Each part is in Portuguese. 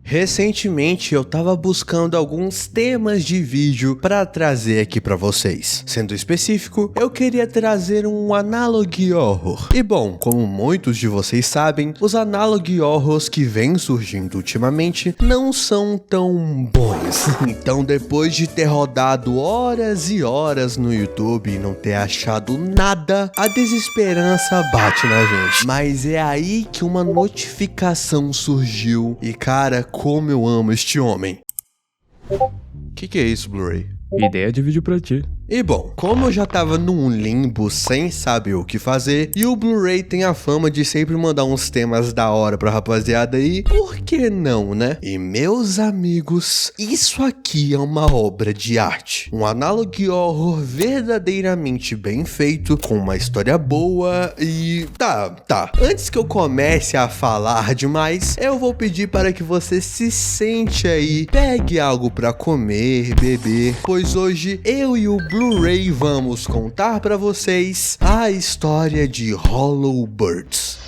Recentemente eu tava buscando alguns temas de vídeo para trazer aqui para vocês. Sendo específico, eu queria trazer um analog horror. E bom, como muitos de vocês sabem, os analog horrors que vêm surgindo ultimamente não são tão bons. Então depois de ter rodado horas e horas no YouTube e não ter achado nada, a desesperança bate na gente. Mas é aí que uma notificação surgiu e cara, como eu amo este homem. Que é isso, Blu-ray? Ideia de vídeo pra ti. E bom, como eu já tava num limbo sem saber o que fazer, e o Blu-ray tem a fama de sempre mandar uns temas da hora pra rapaziada aí, por que não, né? E meus amigos, isso aqui é uma obra de arte. Um analog horror verdadeiramente bem feito, com uma história boa e... Tá. Antes que eu comece a falar demais, eu vou pedir para que você se sente aí, pegue algo pra comer, beber, pois hoje eu e o Blu-ray vamos contar pra vocês a história de Hollow Birds.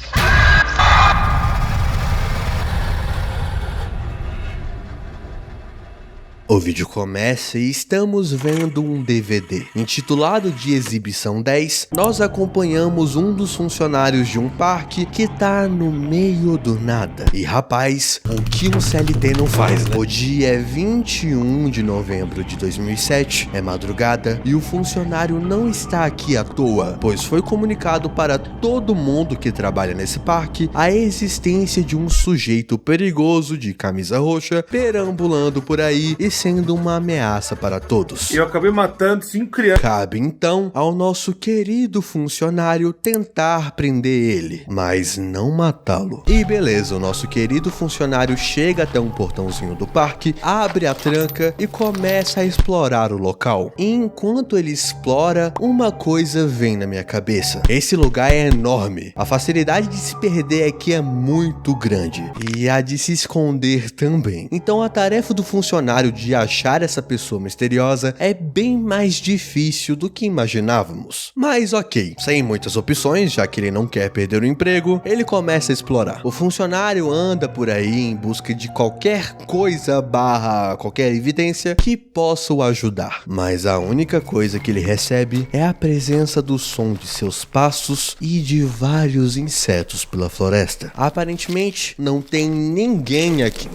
O vídeo começa e estamos vendo um DVD. Intitulado de Exibição 10, nós acompanhamos um dos funcionários de um parque que tá no meio do nada. E rapaz, o que um CLT não faz, né? O dia é 21 de novembro de 2007, é madrugada, e o funcionário não está aqui à toa, pois foi comunicado para todo mundo que trabalha nesse parque a existência de um sujeito perigoso de camisa roxa perambulando por aí e sendo uma ameaça para todos. Eu acabei matando 5 crianças. Cabe então ao nosso querido funcionário tentar prender ele, mas não matá-lo. E beleza, o nosso querido funcionário chega até um portãozinho do parque, abre a tranca e começa a explorar o local. E enquanto ele explora, uma coisa vem na minha cabeça. Esse lugar é enorme. A facilidade de se perder aqui é muito grande. E a de se esconder também. Então a tarefa do funcionário de achar essa pessoa misteriosa é bem mais difícil do que imaginávamos. Mas ok, sem muitas opções, já que ele não quer perder o emprego, ele começa a explorar. O funcionário anda por aí em busca de qualquer coisa / qualquer evidência que possa o ajudar. Mas a única coisa que ele recebe é a presença do som de seus passos e de vários insetos pela floresta. Aparentemente, não tem ninguém aqui.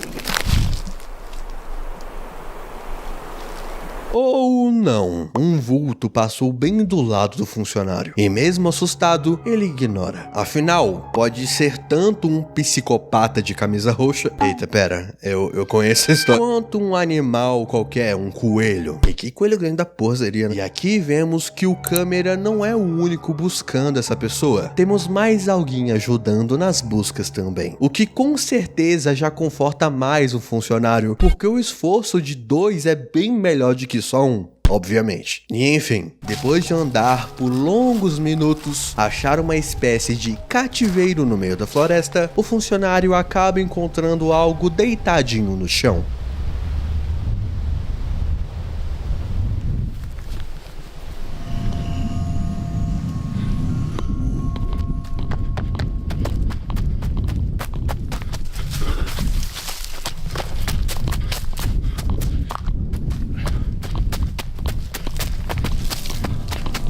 Ou não, um vulto passou bem do lado do funcionário, e mesmo assustado, ele ignora. Afinal, pode ser tanto um psicopata de camisa roxa, eita pera, eu conheço a história, quanto um animal qualquer, um coelho. E que coelho grande da porra seria, né? E aqui vemos que o câmera não é o único buscando essa pessoa. Temos mais alguém ajudando nas buscas também. O que com certeza já conforta mais o funcionário, porque o esforço de dois é bem melhor do que só um, obviamente. E enfim, depois de andar por longos minutos, achar uma espécie de cativeiro no meio da floresta, o funcionário acaba encontrando algo deitadinho no chão.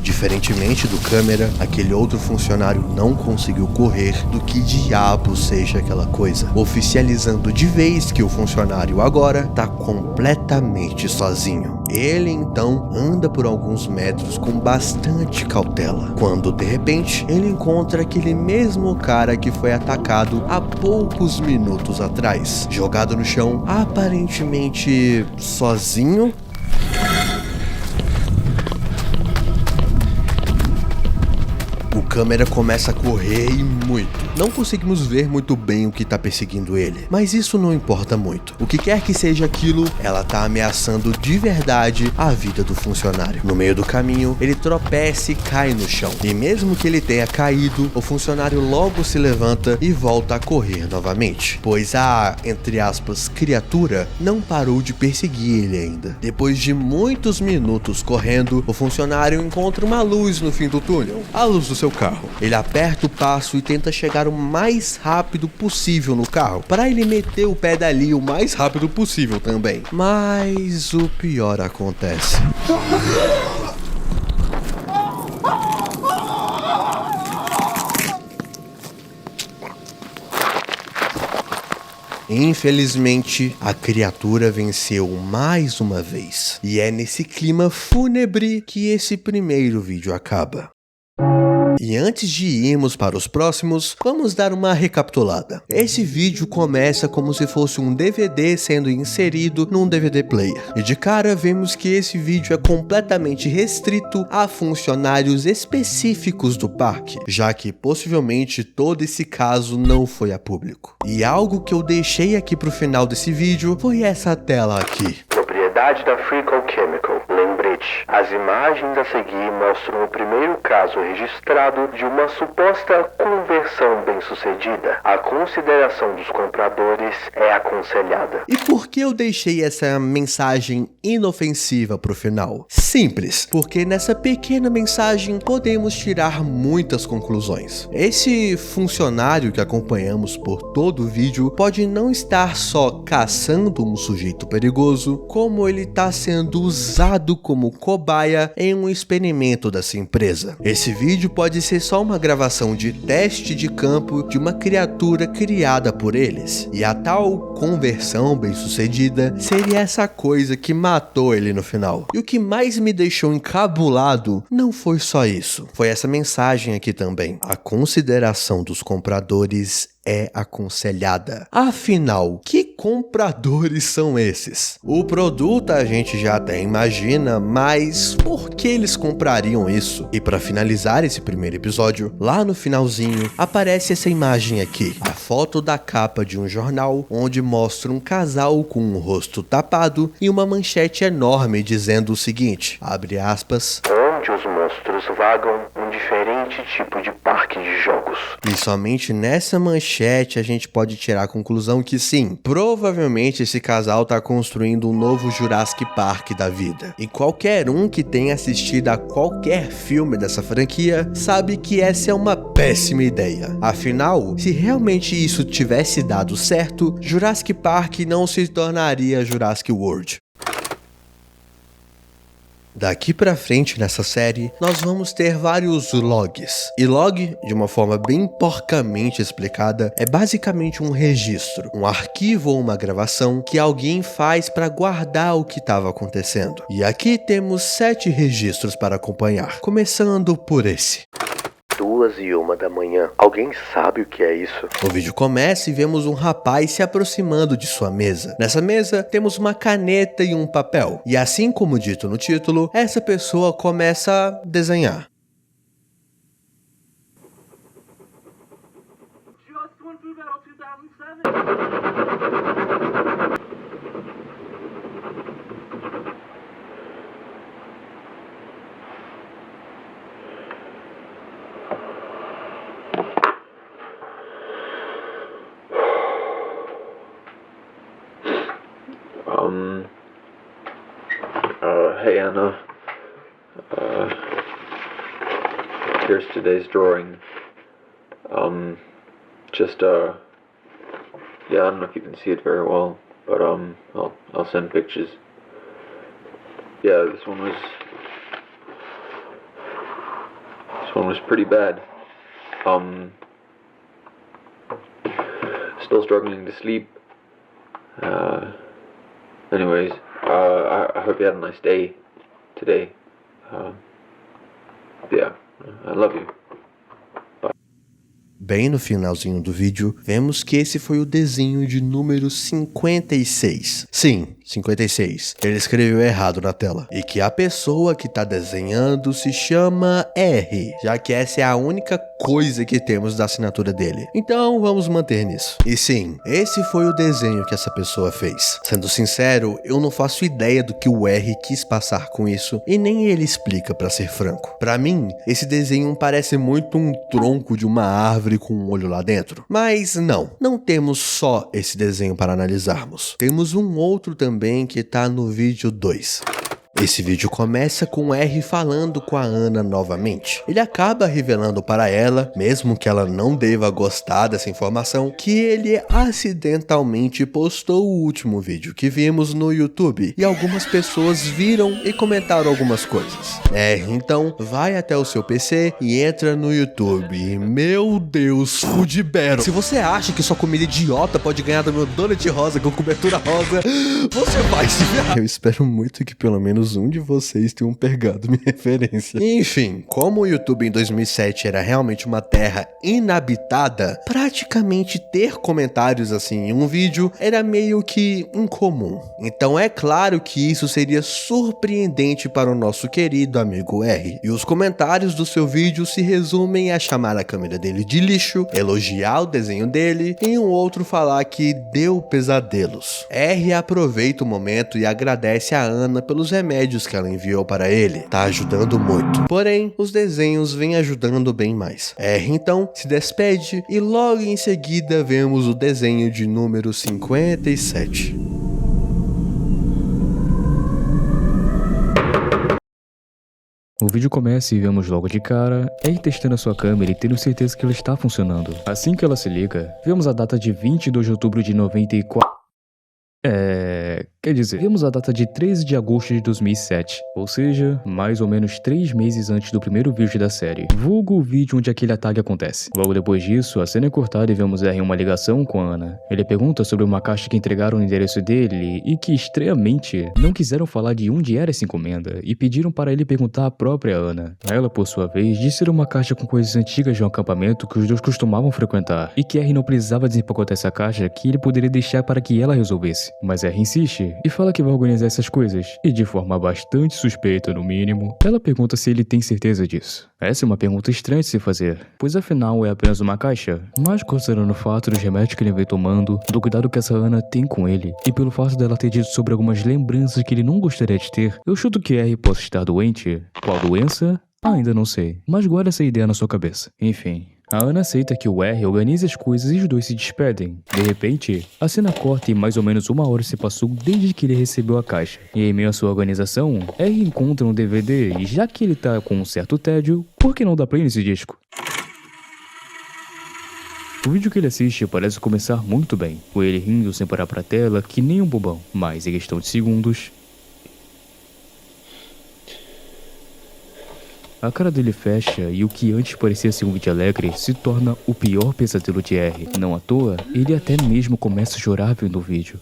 Diferentemente do câmera, aquele outro funcionário não conseguiu correr do que diabo seja aquela coisa, oficializando de vez que o funcionário agora tá completamente sozinho. Ele então anda por alguns metros com bastante cautela, quando de repente ele encontra aquele mesmo cara que foi atacado há poucos minutos atrás, jogado no chão, aparentemente sozinho. O câmera começa a correr e muito. Não conseguimos ver muito bem o que tá perseguindo ele, mas isso não importa muito. O que quer que seja aquilo, ela tá ameaçando de verdade a vida do funcionário. No meio do caminho, ele tropeça e cai no chão. E mesmo que ele tenha caído, o funcionário logo se levanta e volta a correr novamente, pois a, entre aspas, criatura não parou de perseguir ele ainda. Depois de muitos minutos correndo, o funcionário encontra uma luz no fim do túnel, a luz do seu carro. carro. Ele aperta o passo e tenta chegar o mais rápido possível no carro, para ele meter o pé dali o mais rápido possível também. Mas o pior acontece. Infelizmente, a criatura venceu mais uma vez. E é nesse clima fúnebre que esse primeiro vídeo acaba. E antes de irmos para os próximos, vamos dar uma recapitulada. Esse vídeo começa como se fosse um DVD sendo inserido num DVD player. E de cara vemos que esse vídeo é completamente restrito a funcionários específicos do parque, já que possivelmente todo esse caso não foi a público. E algo que eu deixei aqui pro final desse vídeo foi essa tela aqui. Propriedade da Freakle Chemical. Lembrete, as imagens a seguir mostram o primeiro caso registrado de uma suposta conversão bem-sucedida. A consideração dos compradores é aconselhada. E por que eu deixei essa mensagem inofensiva pro final? Simples, porque nessa pequena mensagem podemos tirar muitas conclusões. Esse funcionário que acompanhamos por todo o vídeo pode não estar só caçando um sujeito perigoso, como ele está sendo usado como cobaia em um experimento dessa empresa. Esse vídeo pode ser só uma gravação de teste de campo de uma criatura criada por eles, e a tal conversão bem-sucedida seria essa coisa que matou ele no final. E o que mais me deixou encabulado não foi só isso, foi essa mensagem aqui também. A consideração dos compradores é aconselhada. Afinal, que compradores são esses? O produto a gente já até imagina, mas por que eles comprariam isso? E para finalizar esse primeiro episódio, lá no finalzinho aparece essa imagem aqui, a foto da capa de um jornal, onde mostra um casal com o rosto tapado e uma manchete enorme dizendo o seguinte, abre aspas, onde os monstros vagam, um diferente tipo de parque de jogos. E somente nessa manchete a gente pode tirar a conclusão que sim, provavelmente esse casal tá construindo um novo Jurassic Park da vida. E qualquer um que tenha assistido a qualquer filme dessa franquia sabe que essa é uma péssima ideia. Afinal, se realmente isso tivesse dado certo, Jurassic Park não se tornaria Jurassic World. Daqui pra frente nessa série, nós vamos ter vários logs. E log, de uma forma bem porcamente explicada, é basicamente um registro, um arquivo ou uma gravação que alguém faz para guardar o que estava acontecendo. E aqui temos 7 registros para acompanhar, começando por esse. 2:01 da manhã. Alguém sabe o que é isso? O vídeo começa e vemos um rapaz se aproximando de sua mesa. Nessa mesa, temos uma caneta e um papel. E assim como dito no título, essa pessoa começa a desenhar. Hey Anna, here's today's drawing. Yeah, I don't know if you can see it very well, but I'll send pictures. Yeah, this one was pretty bad. Still struggling to sleep. Anyways, I hope you had a nice day today. Yeah, I love you. Bem no finalzinho do vídeo, vemos que esse foi o desenho de número 56. Sim, 56. Ele escreveu errado na tela. E que a pessoa que tá desenhando se chama R, já que essa é a única coisa que temos da assinatura dele. Então vamos manter nisso. E sim, esse foi o desenho que essa pessoa fez. Sendo sincero, eu não faço ideia do que o R quis passar com isso, e nem ele explica, pra ser franco. Pra mim, esse desenho parece muito um tronco de uma árvore com um olho lá dentro. Mas não temos só esse desenho para analisarmos. Temos um outro também que tá no vídeo 2. Esse vídeo começa com R falando com a Ana novamente. Ele acaba revelando para ela, mesmo que ela não deva gostar dessa informação, que ele acidentalmente postou o último vídeo que vimos no YouTube e algumas pessoas viram e comentaram algumas coisas. R então vai até o seu PC e entra no YouTube. E, meu Deus, Food Battle. Se você acha que sua comida idiota pode ganhar do meu donut rosa com cobertura rosa, você vai se ferrar. Eu espero muito que pelo menos um de vocês tenham pegado minha referência. Enfim, como o YouTube em 2007 era realmente uma terra inabitada, praticamente ter comentários assim em um vídeo era meio que incomum. Então é claro que isso seria surpreendente para o nosso querido amigo R. E os comentários do seu vídeo se resumem a chamar a câmera dele de lixo, elogiar o desenho dele e um outro falar que deu pesadelos. R aproveita o momento e agradece a Ana pelos remédios que ela enviou para ele. Tá ajudando muito. Porém, os desenhos vêm ajudando bem mais. R então se despede e logo em seguida vemos o desenho de número 57. O vídeo começa e vemos logo de cara R testando a sua câmera e tendo certeza que ela está funcionando. Assim que ela se liga, vemos a data de 22 de outubro de 94. Quer dizer, vemos a data de 13 de agosto de 2007, ou seja, mais ou menos 3 meses antes do primeiro vídeo da série, vulgo o vídeo onde aquele ataque acontece. Logo depois disso, a cena é cortada e vemos R em uma ligação com a Ana. Ele pergunta sobre uma caixa que entregaram no endereço dele e que, estranhamente, não quiseram falar de onde era essa encomenda e pediram para ele perguntar à própria Ana. Ela, por sua vez, disse ser uma caixa com coisas antigas de um acampamento que os dois costumavam frequentar e que R não precisava desempacotar essa caixa, que ele poderia deixar para que ela resolvesse. Mas R insiste e fala que vai organizar essas coisas, e de forma bastante suspeita no mínimo, ela pergunta se ele tem certeza disso. Essa é uma pergunta estranha de se fazer, pois afinal é apenas uma caixa, mas considerando o fato dos remédios que ele vem tomando, do cuidado que essa Ana tem com ele, e pelo fato dela ter dito sobre algumas lembranças que ele não gostaria de ter, eu chuto que R possa estar doente. Qual doença? Ainda não sei, mas guarda essa ideia na sua cabeça. Enfim, a Ana aceita que o R organize as coisas e os dois se despedem. De repente, a cena corta e mais ou menos 1 hora se passou desde que ele recebeu a caixa. E em meio à sua organização, R encontra um DVD e já que ele tá com um certo tédio, por que não dar play nesse disco? O vídeo que ele assiste parece começar muito bem, com ele rindo sem parar pra tela que nem um bobão, mas em questão de segundos, a cara dele fecha e o que antes parecia ser um vídeo alegre se torna o pior pesadelo de R. Não à toa, ele até mesmo começa a chorar vendo o vídeo.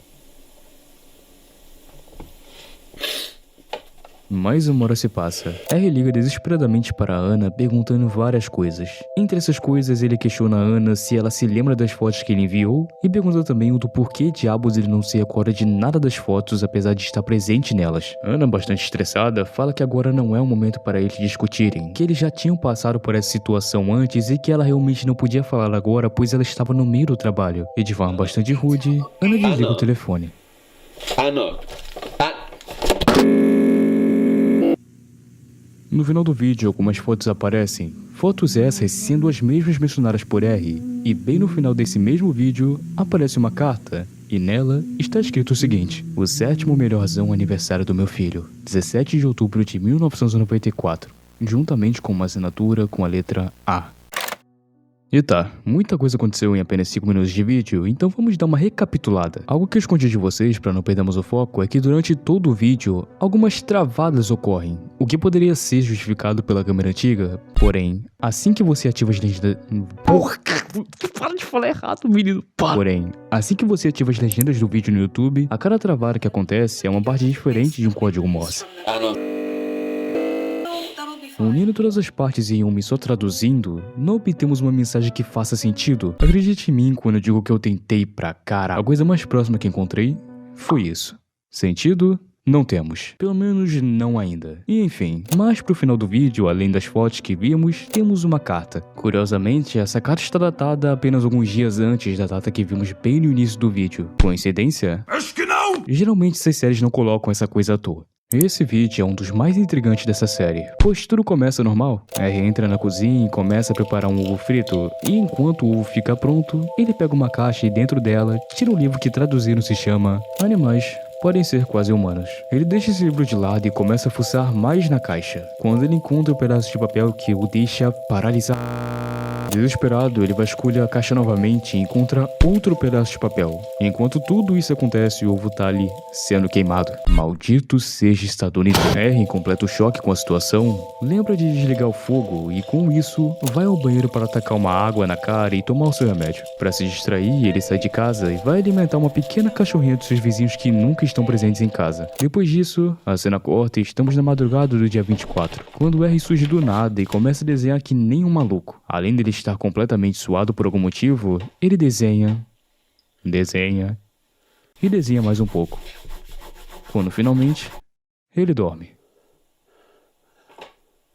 Mais 1 hora se passa. R liga desesperadamente para a Ana perguntando várias coisas. Entre essas coisas, ele questiona a Ana se ela se lembra das fotos que ele enviou e pergunta também do porquê diabos ele não se recorda de nada das fotos apesar de estar presente nelas. Ana, bastante estressada, fala que agora não é o momento para eles discutirem, que eles já tinham passado por essa situação antes e que ela realmente não podia falar agora pois ela estava no meio do trabalho. E de forma bastante rude, Ana desliga o telefone. Ana. No final do vídeo, algumas fotos aparecem. Fotos essas sendo as mesmas mencionadas por R. E bem no final desse mesmo vídeo, aparece uma carta. E nela está escrito o seguinte: o 7º melhorzão aniversário do meu filho, 17 de outubro de 1994. Juntamente com uma assinatura com a letra A. E tá, muita coisa aconteceu em apenas 5 minutos de vídeo, então vamos dar uma recapitulada. Algo que eu escondi de vocês para não perdermos o foco é que durante todo o vídeo, algumas travadas ocorrem, o que poderia ser justificado pela câmera antiga, porém, assim que você ativa as legendas... Porra, para de falar errado, menino, para! Porém, assim que você ativa as legendas do vídeo no YouTube, a cada travada que acontece é uma parte diferente de um código Morse. Unindo todas as partes em uma e só traduzindo, não obtemos uma mensagem que faça sentido. Acredite em mim quando eu digo que eu tentei pra cara. A coisa mais próxima que encontrei foi isso. Sentido? Não temos. Pelo menos não ainda. E enfim, mais pro final do vídeo, além das fotos que vimos, temos uma carta. Curiosamente, essa carta está datada apenas alguns dias antes da data que vimos bem no início do vídeo. Coincidência? Acho que não! Geralmente essas séries não colocam essa coisa à toa. Esse vídeo é um dos mais intrigantes dessa série, pois tudo começa normal. R entra na cozinha e começa a preparar um ovo frito, e enquanto o ovo fica pronto, ele pega uma caixa e dentro dela tira um livro que traduzindo se chama Animais podem ser quase humanos. Ele deixa esse livro de lado e começa a fuçar mais na caixa, quando ele encontra um pedaço de papel que o deixa paralisado. Desesperado, ele vasculha a caixa novamente e encontra outro pedaço de papel. Enquanto tudo isso acontece, o ovo tá ali, sendo queimado. Maldito seja estadunidense. R, em completo choque com a situação, lembra de desligar o fogo e, com isso, vai ao banheiro para atacar uma água na cara e tomar o seu remédio. Para se distrair, ele sai de casa e vai alimentar uma pequena cachorrinha dos seus vizinhos que nunca estão presentes em casa. Depois disso, a cena corta e estamos na madrugada do dia 24, quando o R surge do nada e começa a desenhar que nem um maluco. Além dele estar completamente suado por algum motivo, ele desenha e desenha mais um pouco. Quando finalmente, ele dorme.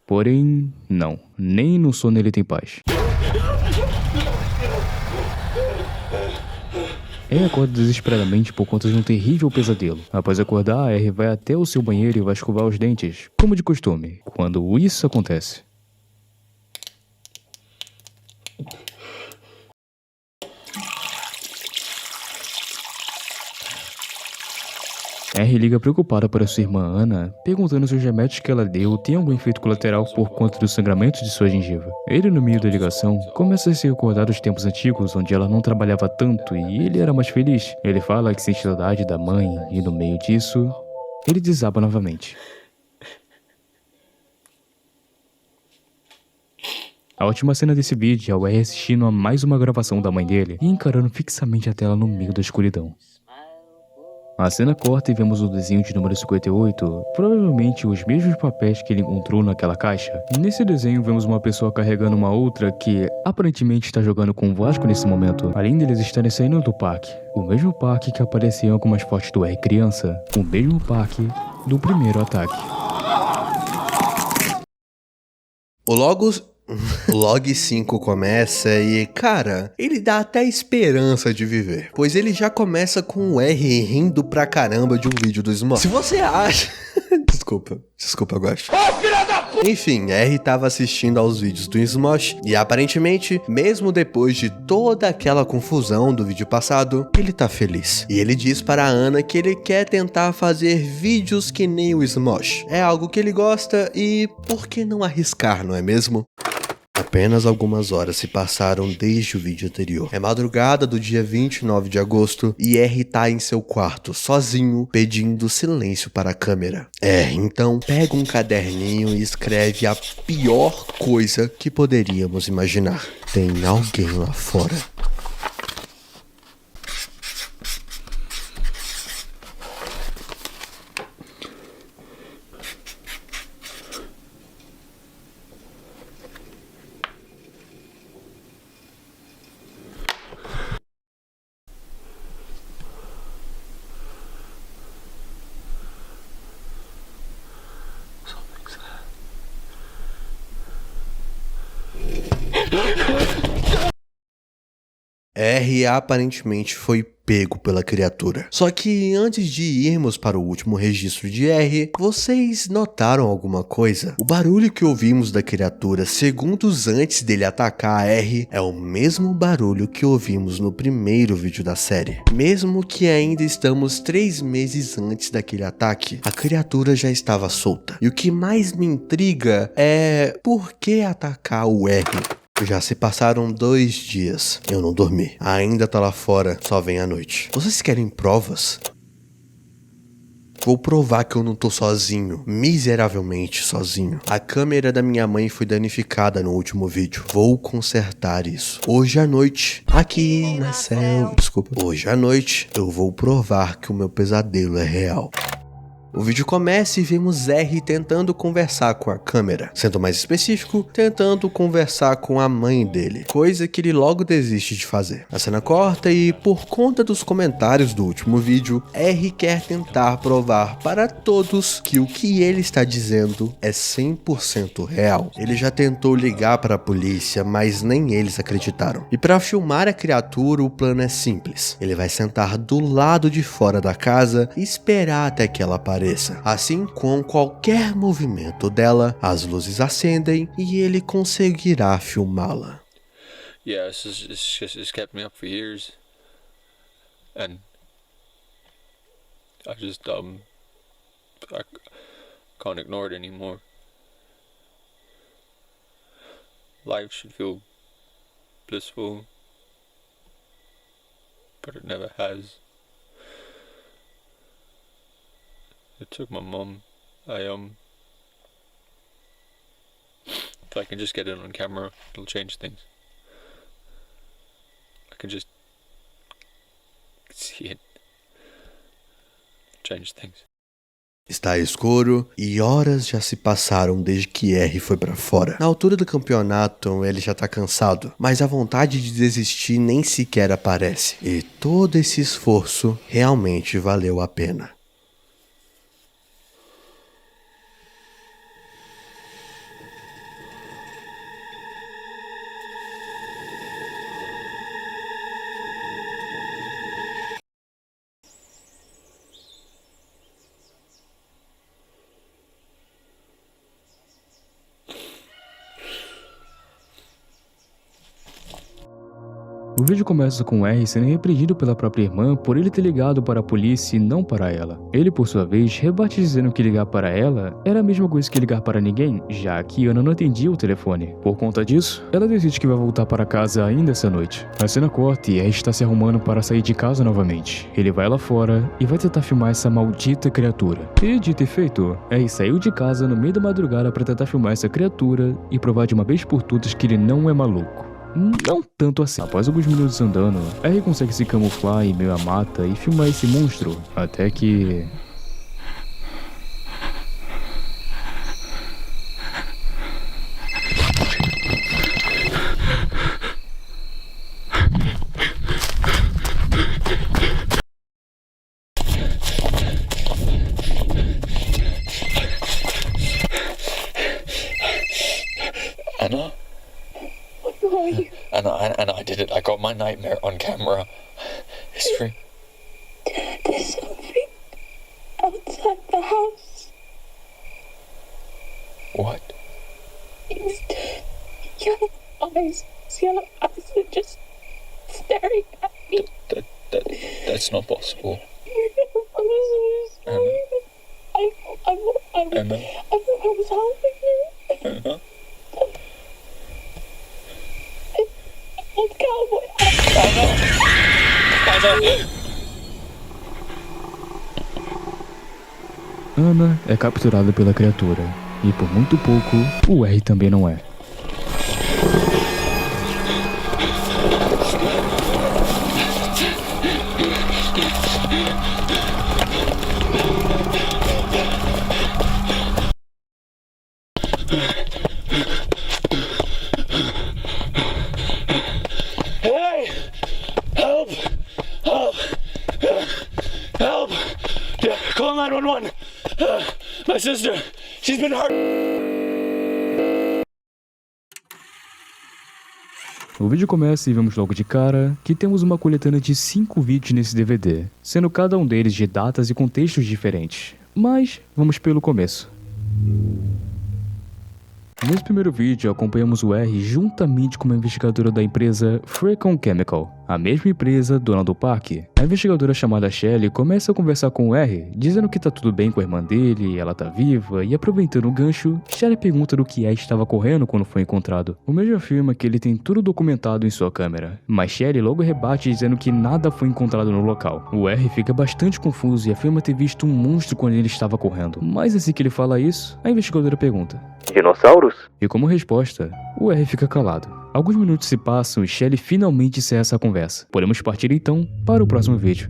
Porém, não, nem no sono ele tem paz. R acorda desesperadamente por conta de um terrível pesadelo. Após acordar, R vai até o seu banheiro e vai escovar os dentes, como de costume. Quando isso acontece, R liga preocupada para sua irmã Ana, perguntando se os remédios que ela deu têm algum efeito colateral por conta do sangramento de sua gengiva. Ele, no meio da ligação, começa a se recordar dos tempos antigos onde ela não trabalhava tanto e ele era mais feliz. Ele fala que sente saudade da mãe e, no meio disso, ele desaba novamente. A última cena desse vídeo é o R assistindo a mais uma gravação da mãe dele e encarando fixamente a tela no meio da escuridão. A cena corta e vemos o desenho de número 58, provavelmente os mesmos papéis que ele encontrou naquela caixa. Nesse desenho vemos uma pessoa carregando uma outra que aparentemente está jogando com o Vasco nesse momento, além deles estarem saindo do parque. O mesmo parque que apareceu em algumas fotos do R criança, o mesmo parque do primeiro ataque. O Log 5 começa e, cara, ele dá até esperança de viver. Pois ele já começa com o R rindo pra caramba de um vídeo do Smosh. Se você acha... Desculpa, eu gosto. Enfim, R tava assistindo aos vídeos do Smosh e aparentemente, mesmo depois de toda aquela confusão do vídeo passado, ele tá feliz. E ele diz para a Ana que ele quer tentar fazer vídeos que nem o Smosh. É algo que ele gosta e por que não arriscar, não é mesmo? Apenas algumas horas se passaram desde o vídeo anterior. É madrugada do dia 29 de agosto e R tá em seu quarto, sozinho, pedindo silêncio para a câmera. Então pega um caderninho e escreve a pior coisa que poderíamos imaginar. Tem alguém lá fora. R aparentemente foi pego pela criatura. Só que antes de irmos para o último registro de R, vocês notaram alguma coisa? O barulho que ouvimos da criatura segundos antes dele atacar a R é o mesmo barulho que ouvimos no primeiro vídeo da série. Mesmo que ainda estamos 3 meses antes daquele ataque, a criatura já estava solta. E o que mais me intriga é por que atacar o R? Já se passaram 2 dias. Eu não dormi. Ainda tá lá fora, só vem à noite. Vocês querem provas? Vou provar que eu não tô sozinho, miseravelmente sozinho. A câmera da minha mãe foi danificada no último vídeo. Vou consertar isso. Hoje à noite, aqui na selva... Hoje à noite, eu vou provar que o meu pesadelo é real. O vídeo começa e vemos R tentando conversar com a câmera. Sendo mais específico, tentando conversar com a mãe dele, coisa que ele logo desiste de fazer. A cena corta e, por conta dos comentários do último vídeo, R quer tentar provar para todos que o que ele está dizendo é 100% real. Ele já tentou ligar para a polícia, mas nem eles acreditaram. E para filmar a criatura, o plano é simples. Ele vai sentar do lado de fora da casa e esperar até que ela apareça. Assim, com qualquer movimento dela, as luzes acendem e ele conseguirá filmá-la. Yeah, it's kept me up for years, and I can't ignore it anymore. Life should feel blissful, but it never has. It took my mom. If I can just get it on camera, it'll change things. I can just see it change things. Está escuro e horas já se passaram desde que R foi pra fora. Na altura do campeonato, ele já tá cansado, mas a vontade de desistir nem sequer aparece. E todo esse esforço realmente valeu a pena. O vídeo começa com R sendo repreendido pela própria irmã por ele ter ligado para a polícia e não para ela. Ele, por sua vez, rebate dizendo que ligar para ela era a mesma coisa que ligar para ninguém, já que Ana não atendia o telefone. Por conta disso, ela decide que vai voltar para casa ainda essa noite. A cena corta e R está se arrumando para sair de casa novamente. Ele vai lá fora e vai tentar filmar essa maldita criatura. E dito e feito, R saiu de casa no meio da madrugada para tentar filmar essa criatura e provar de uma vez por todas que ele não é maluco. Não tanto assim. Após alguns minutos andando, R consegue se camuflar em meio à mata e filmar esse monstro, até que... Anna? And I did it. I got my nightmare on camera. It's free. There's something outside the house. What? It's yellow eyes are just staring at me. That's not possible. I'm so sorry. Emma? I was helping you. Emma? Ana é capturada pela criatura, e por muito pouco, o R também não é. Hey! Help! Help! Help! Yeah, call 911. My sister, she's been hurt. O vídeo começa e vemos logo de cara que temos uma coletânea de 5 vídeos nesse DVD, sendo cada um deles de datas e contextos diferentes. Mas vamos pelo começo. Nesse primeiro vídeo, acompanhamos o R juntamente com uma investigadora da empresa Freecon Chemical, a mesma empresa dona do parque. A investigadora chamada Shelly começa a conversar com o R, dizendo que tá tudo bem com a irmã dele, ela tá viva, e aproveitando o gancho, Shelly pergunta do que R estava correndo quando foi encontrado. O mesmo afirma que ele tem tudo documentado em sua câmera, mas Shelly logo rebate dizendo que nada foi encontrado no local. O R fica bastante confuso e afirma ter visto um monstro quando ele estava correndo. Mas assim que ele fala isso, a investigadora pergunta: Dinossauros? E como resposta, o R fica calado. Alguns minutos se passam e Shelly finalmente encerra essa conversa. Podemos partir então para o próximo vídeo.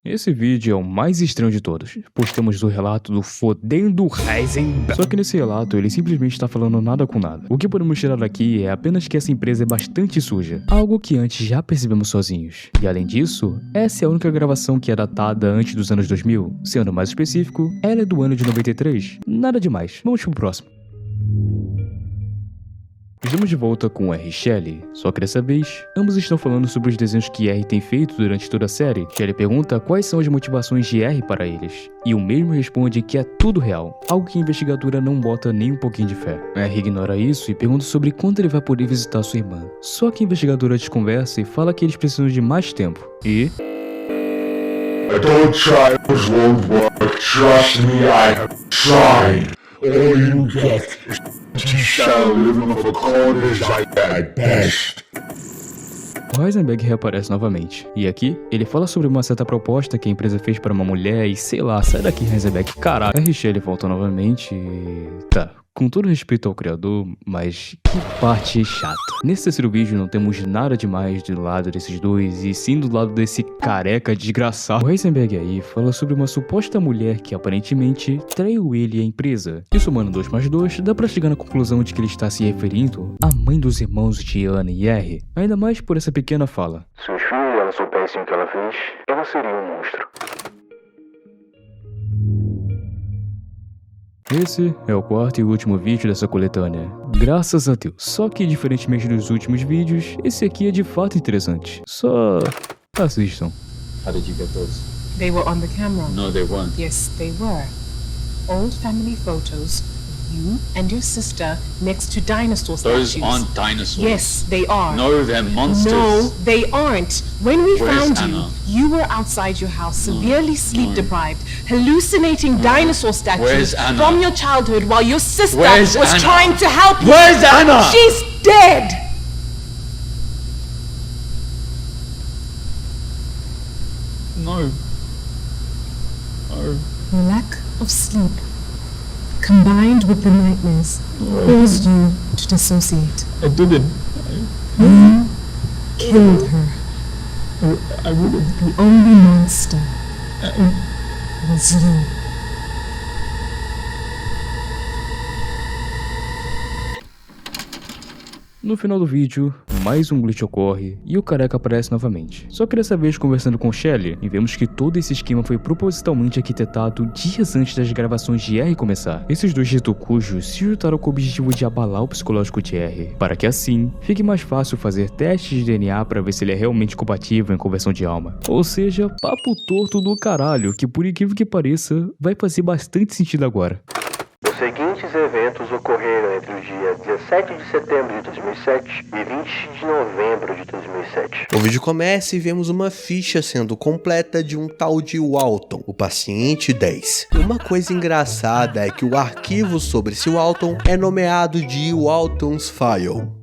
Esse vídeo é o mais estranho de todos, pois temos o relato do fodendo Heisenberg. Só que nesse relato ele simplesmente está falando nada com nada. O que podemos tirar daqui é apenas que essa empresa é bastante suja, algo que antes já percebemos sozinhos. E além disso, essa é a única gravação que é datada antes dos anos 2000, sendo mais específico, ela é do ano de 93. Nada demais, vamos pro próximo. Estamos de volta com R e Shelly, só que dessa vez, ambos estão falando sobre os desenhos que R tem feito durante toda a série. Shelly pergunta quais são as motivações de R para eles, e o mesmo responde que é tudo real, algo que a investigadora não bota nem um pouquinho de fé. R ignora isso e pergunta sobre quando ele vai poder visitar sua irmã. Só que a investigadora desconversa e fala que eles precisam de mais tempo, e... Don't try, it won't work. Trust me, I have tried. All you get is empty shell living off a cold desire at best. O Heisenberg reaparece novamente, e aqui ele fala sobre uma certa proposta que a empresa fez para uma mulher e sei lá, sai daqui Heisenberg, caralho. A Richelle volta novamente e... tá, com todo respeito ao criador, mas que parte chata. Nesse terceiro vídeo não temos nada demais do lado desses dois, e sim do lado desse careca desgraçado. O Heisenberg aí fala sobre uma suposta mulher que aparentemente traiu ele e a empresa. E somando 2 mais 2, dá pra chegar na conclusão de que ele está se referindo à mãe dos irmãos Diana e R. Ainda mais por essa pequena fala. Se os filhos dela soubessem o que ela fez, ela seria um monstro. Esse é o 4º e último vídeo dessa coletânea. Graças a Deus. Só que, diferentemente dos últimos vídeos, esse aqui é de fato interessante. Só assistam. How did you get those? They were on the camera. No, they weren't. Yes, they were. Old family photos of you and your sister next to dinosaur Those statues. aren't dinosaurs. Yes, they are. No, they're monsters. No, they aren't. When we Where's found Anna? you were outside your house, severely sleep deprived, hallucinating dinosaur statues Where's Anna? from your childhood while your sister Where's was Anna? trying to help you. Where's Anna? She's dead! No. No. Your lack of sleep, combined with the nightmares, caused you to dissociate. I didn't. You killed her. I wouldn't. The only monster was you. No final do vídeo, mais um glitch ocorre e o careca aparece novamente. Só que dessa vez conversando com Shelley, e vemos que todo esse esquema foi propositalmente arquitetado dias antes das gravações de R começar. Esses dois Hitokujos se juntaram com o objetivo de abalar o psicológico de R, para que assim, fique mais fácil fazer testes de DNA para ver se ele é realmente compatível em conversão de alma. Ou seja, papo torto do caralho, que por incrível que pareça, vai fazer bastante sentido agora. Os seguintes eventos ocorreram entre o dia 17 de setembro de 2007 e 20 de novembro de 2007. O vídeo começa e vemos uma ficha sendo completa de um tal de Walton, o paciente 10. E uma coisa engraçada é que o arquivo sobre esse Walton é nomeado de Walton's File.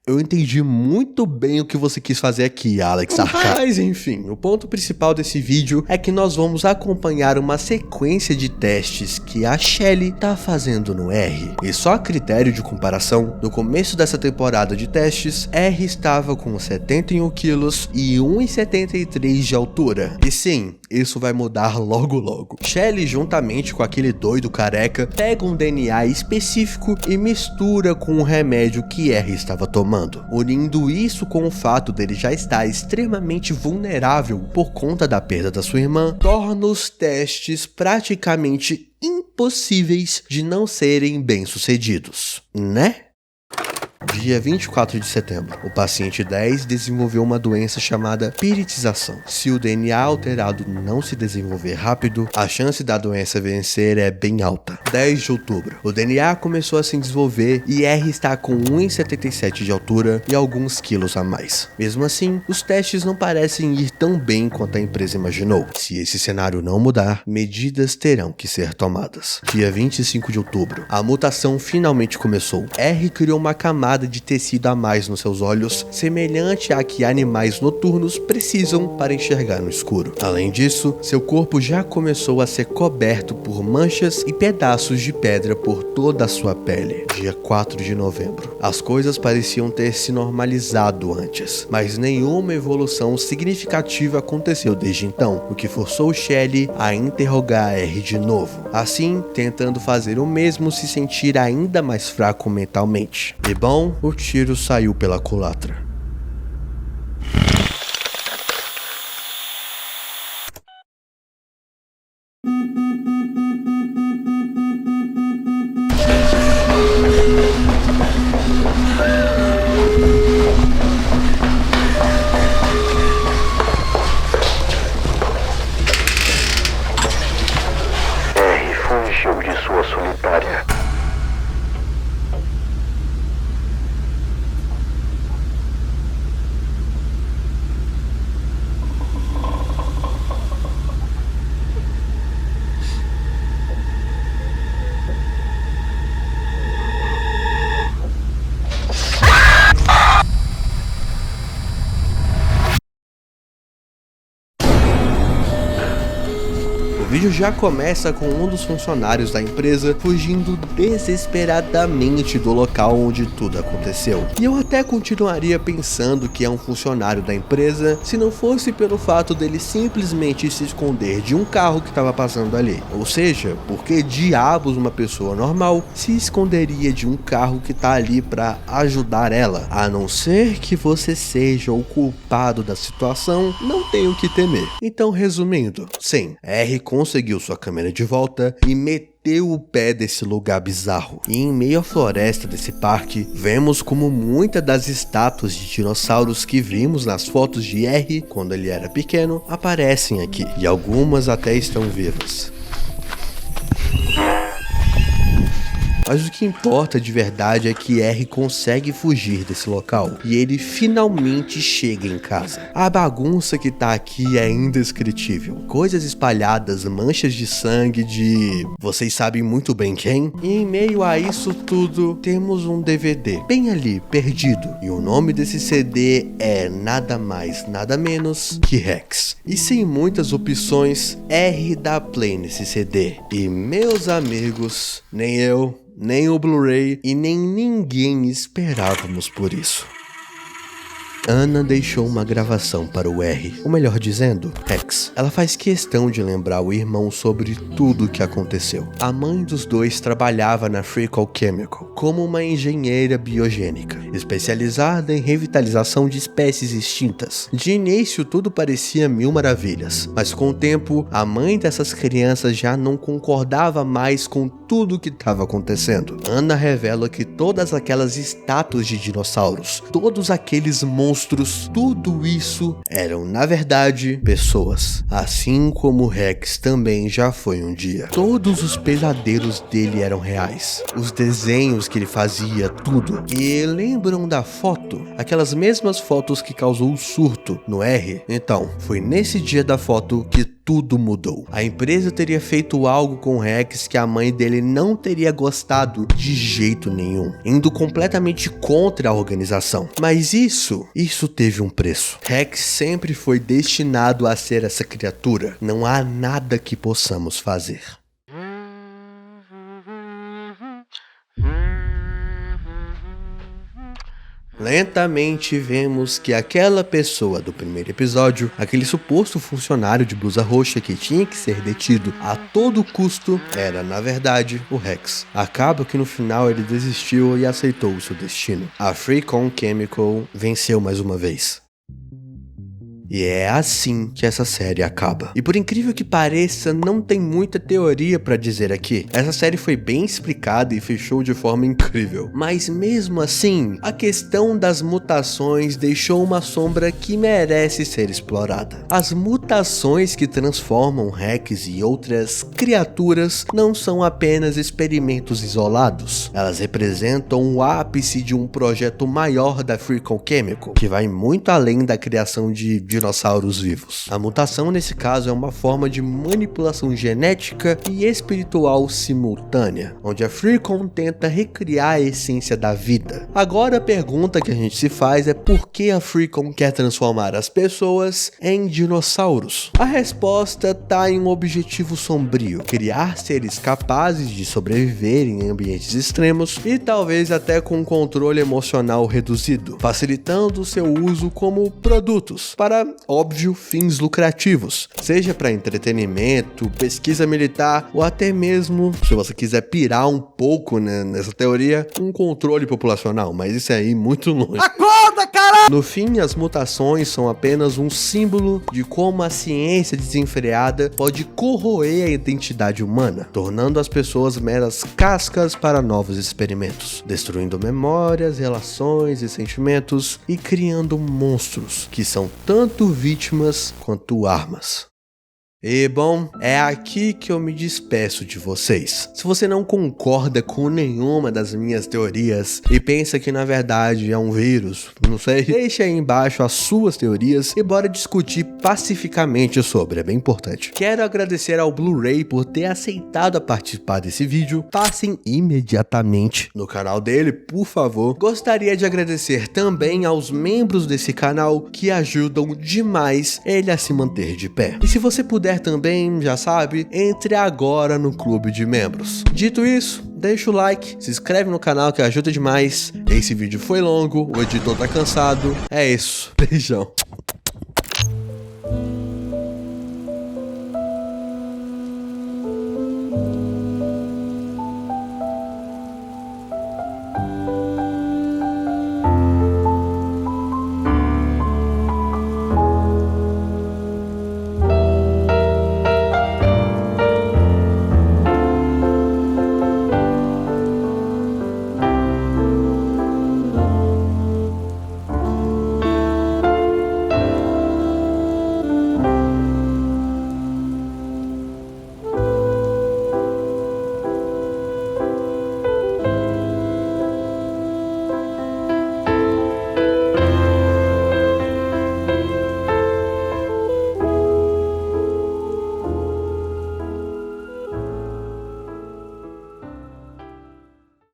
Eu entendi muito bem o que você quis fazer aqui, Alex Arcade. Mas enfim, o ponto principal desse vídeo é que nós vamos acompanhar uma sequência de testes que a Shelley tá fazendo no R. E só a critério de comparação, no começo dessa temporada de testes, R estava com 71 quilos e 1,73 de altura. E sim, isso vai mudar logo logo. Shelley, juntamente com aquele doido careca, pega um DNA específico e mistura com o remédio que R estava tomando. Unindo isso com o fato dele já estar extremamente vulnerável por conta da perda da sua irmã, torna os testes praticamente impossíveis de não serem bem-sucedidos, né? Dia 24 de setembro, o paciente 10 desenvolveu uma doença chamada piritização. Se o DNA alterado não se desenvolver rápido, a chance da doença vencer é bem alta. 10 de outubro, o DNA começou a se desenvolver e R está com 1,77 de altura e alguns quilos a mais. Mesmo assim, os testes não parecem ir tão bem quanto a empresa imaginou. Se esse cenário não mudar, medidas terão que ser tomadas. Dia 25 de outubro, a mutação finalmente começou. R criou uma camada de tecido a mais nos seus olhos, semelhante à que animais noturnos precisam para enxergar no escuro. Além disso, seu corpo já começou a ser coberto por manchas e pedaços de pedra por toda a sua pele. Dia 4 de novembro. As coisas pareciam ter se normalizado antes, mas nenhuma evolução significativa aconteceu desde então, o que forçou Shelley a interrogar R de novo, assim tentando fazer o mesmo se sentir ainda mais fraco mentalmente. E bom, o tiro saiu pela culatra. R fugiu de sua solitária. vídeo já começa com um dos funcionários da empresa fugindo desesperadamente do local onde tudo aconteceu. E eu até continuaria pensando que é um funcionário da empresa se não fosse pelo fato dele simplesmente se esconder de um carro que estava passando ali. Ou seja, por que diabos uma pessoa normal se esconderia de um carro que tá ali para ajudar ela? A não ser que você seja o culpado da situação, não tem o que temer. Então, resumindo, sim, R conseguiu sua câmera de volta e meteu o pé desse lugar bizarro. E em meio à floresta desse parque, vemos como muitas das estátuas de dinossauros que vimos nas fotos de R quando ele era pequeno aparecem aqui, e algumas até estão vivas. Mas o que importa de verdade é que R consegue fugir desse local e ele finalmente chega em casa. A bagunça que tá aqui é indescritível. Coisas espalhadas, manchas de sangue de... vocês sabem muito bem quem? E em meio a isso tudo, temos um DVD bem ali, perdido. E o nome desse CD é nada mais, nada menos que Rex. E sem muitas opções, R dá play nesse CD. E meus amigos, nem eu, nem o Blu-ray e nem ninguém esperávamos por isso. Anna deixou uma gravação para o R, ou melhor dizendo, Rex. Ela faz questão de lembrar o irmão sobre tudo o que aconteceu. A mãe dos dois trabalhava na Freckle Chemical como uma engenheira biogênica, especializada em revitalização de espécies extintas. De início tudo parecia mil maravilhas, mas com o tempo a mãe dessas crianças já não concordava mais com tudo o que estava acontecendo. Anna revela que todas aquelas estátuas de dinossauros, todos aqueles monstros, tudo isso eram, na verdade, pessoas. Assim como Rex também já foi um dia. Todos os pesadelos dele eram reais. Os desenhos que ele fazia, tudo. E lembram da foto? Aquelas mesmas fotos que causou o surto no R? Então, foi nesse dia da foto que tudo mudou. A empresa teria feito algo com Rex que a mãe dele não teria gostado de jeito nenhum, indo completamente contra a organização. Mas isso teve um preço. Rex sempre foi destinado a ser essa criatura. Não há nada que possamos fazer. Lentamente vemos que aquela pessoa do primeiro episódio, aquele suposto funcionário de blusa roxa que tinha que ser detido a todo custo, era na verdade o Rex. Acaba que no final ele desistiu e aceitou o seu destino. A Freckle Chemical venceu mais uma vez. E é assim que essa série acaba. E por incrível que pareça, não tem muita teoria pra dizer aqui. Essa série foi bem explicada e fechou de forma incrível. Mas mesmo assim, a questão das mutações deixou uma sombra que merece ser explorada. As mutações que transformam Rex e outras criaturas não são apenas experimentos isolados. Elas representam o ápice de um projeto maior da Freckle Chemical, que vai muito além da criação de dinossauros vivos. A mutação nesse caso é uma forma de manipulação genética e espiritual simultânea, onde a Freckle tenta recriar a essência da vida. Agora a pergunta que a gente se faz é por que a Freckle quer transformar as pessoas em dinossauros? A resposta está em um objetivo sombrio: criar seres capazes de sobreviver em ambientes extremos e talvez até com um controle emocional reduzido, facilitando seu uso como produtos para, óbvio, fins lucrativos, seja para entretenimento, pesquisa militar ou até mesmo, se você quiser pirar um pouco, né, nessa teoria, um controle populacional, mas isso aí muito longe. Acorda, cara! No fim, as mutações são apenas um símbolo de como a ciência desenfreada pode corroer a identidade humana, tornando as pessoas meras cascas para novos experimentos, destruindo memórias, relações e sentimentos e criando monstros que são tanto vítimas quanto armas. E bom, é aqui que eu me despeço de vocês. Se você não concorda com nenhuma das minhas teorias e pensa que na verdade é um vírus, não sei, deixa aí embaixo as suas teorias e bora discutir pacificamente sobre, é bem importante. Quero agradecer ao Blu-ray por ter aceitado a participar desse vídeo. Passem imediatamente no canal dele, por favor. Gostaria de agradecer também aos membros desse canal que ajudam demais ele a se manter de pé. E se você puder puder também, já sabe, entre agora no clube de membros. Dito isso, deixa o like, se inscreve no canal que ajuda demais. Esse vídeo foi longo, o editor tá cansado. É isso, beijão.